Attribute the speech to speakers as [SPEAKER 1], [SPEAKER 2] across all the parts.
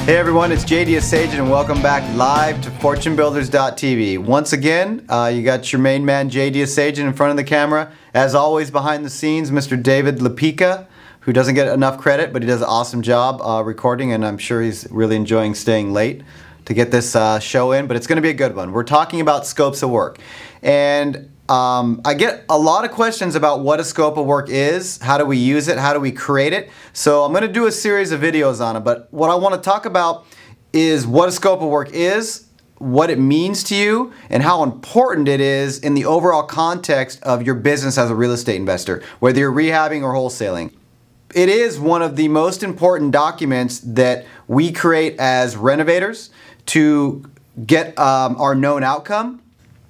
[SPEAKER 1] Hey everyone, it's JD Asajan and welcome back live to FortuneBuilders.tv. Once again, you got your main man JD Asajan in front of the camera. As always, behind the scenes, Mr. David Lepica, who doesn't get enough credit, but he does an awesome job recording, and I'm sure he's really enjoying staying late to get this show in, but it's going to be a good one. We're talking about scopes of work. And I get a lot of questions about what a scope of work is, how do we use it, how do we create it. So I'm going to do a series of videos on it, but what I want to talk about is what a scope of work is, what it means to you, and how important it is in the overall context of your business as a real estate investor, whether you're rehabbing or wholesaling. It is one of the most important documents that we create as renovators to get our known outcome.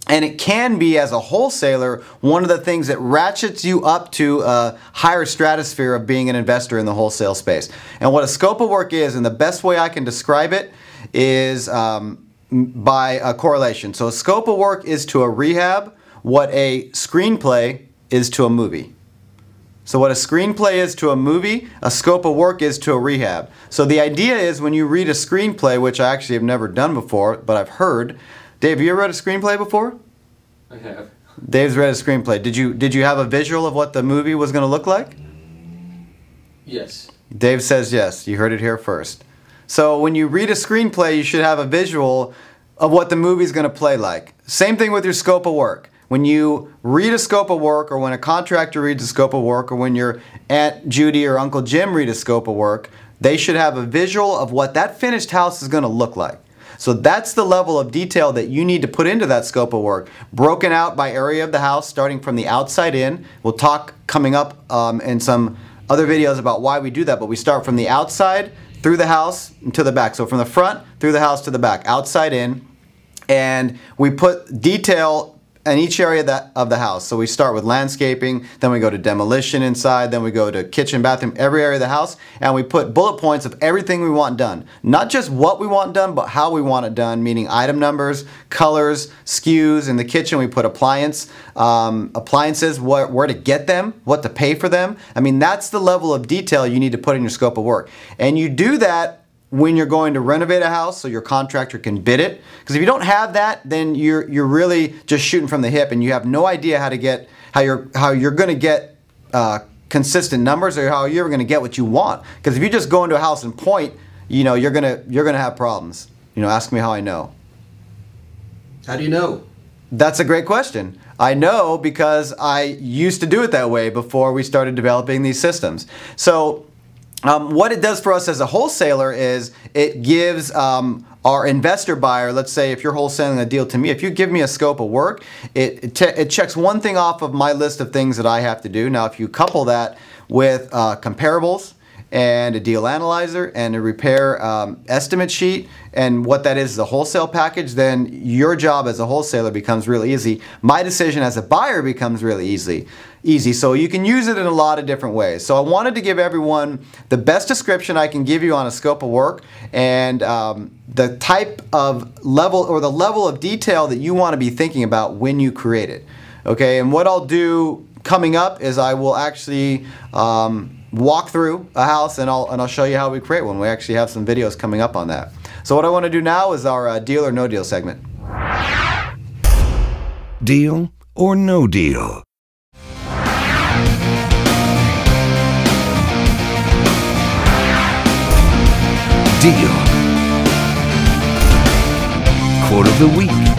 [SPEAKER 1] And it can be, as a wholesaler, one of the things that ratchets you up to a higher stratosphere of being an investor in the wholesale space. And what a scope of work is, and the best way I can describe it is by a correlation. So a scope of work is to a rehab what a screenplay is to a movie. So what a screenplay is to a movie, a scope of work is to a rehab. So the idea is, when you read a screenplay, which I actually have never done before, but I've heard. Dave, have you ever read a screenplay before?
[SPEAKER 2] I have.
[SPEAKER 1] Dave's read a screenplay. Did you have a visual of what the movie was going to look like?
[SPEAKER 2] Yes.
[SPEAKER 1] Dave says yes. You heard it here first. So when you read a screenplay, you should have a visual of what the movie's going to play like. Same thing with your scope of work. When you read a scope of work, or when a contractor reads a scope of work, or when your Aunt Judy or Uncle Jim read a scope of work, they should have a visual of what that finished house is going to look like. So that's the level of detail that you need to put into that scope of work, broken out by area of the house, starting from the outside in. We'll talk coming up in some other videos about why we do that, but we start from the outside through the house and to the back. So from the front through the house to the back, outside in, and we put detail in each area of the house. So we start with landscaping, then we go to demolition inside, then we go to kitchen, bathroom, every area of the house, and we put bullet points of everything we want done. Not just what we want done, but how we want it done, meaning item numbers, colors, SKUs. In the kitchen, we put appliances, where to get them, what to pay for them. I mean, that's the level of detail you need to put in your scope of work. And you do that when you're going to renovate a house so your contractor can bid it. Because if you don't have that, then you're really just shooting from the hip, and you have no idea how you're going to get consistent numbers, or how you're going to get what you want. Because if you just go into a house and point, you're going to have problems. Ask me how I know.
[SPEAKER 2] How do you know?
[SPEAKER 1] That's a great question. I know because I used to do it that way before we started developing these systems. So what it does for us as a wholesaler is it gives our investor buyer, let's say if you're wholesaling a deal to me, if you give me a scope of work, it checks one thing off of my list of things that I have to do. Now if you couple that with comparables and a deal analyzer and a repair estimate sheet, and what that is a wholesale package, then your job as a wholesaler becomes really easy. My decision as a buyer becomes really easy. So you can use it in a lot of different ways. So I wanted to give everyone the best description I can give you on a scope of work, and the type of level, or the level of detail that you want to be thinking about when you create it. Okay, and what I'll do coming up is I will actually walk through a house, and I'll show you how we create one. We actually have some videos coming up on that. So what I want to do now is our deal or no deal segment.
[SPEAKER 3] Deal or no deal? Deal. Quote of the week.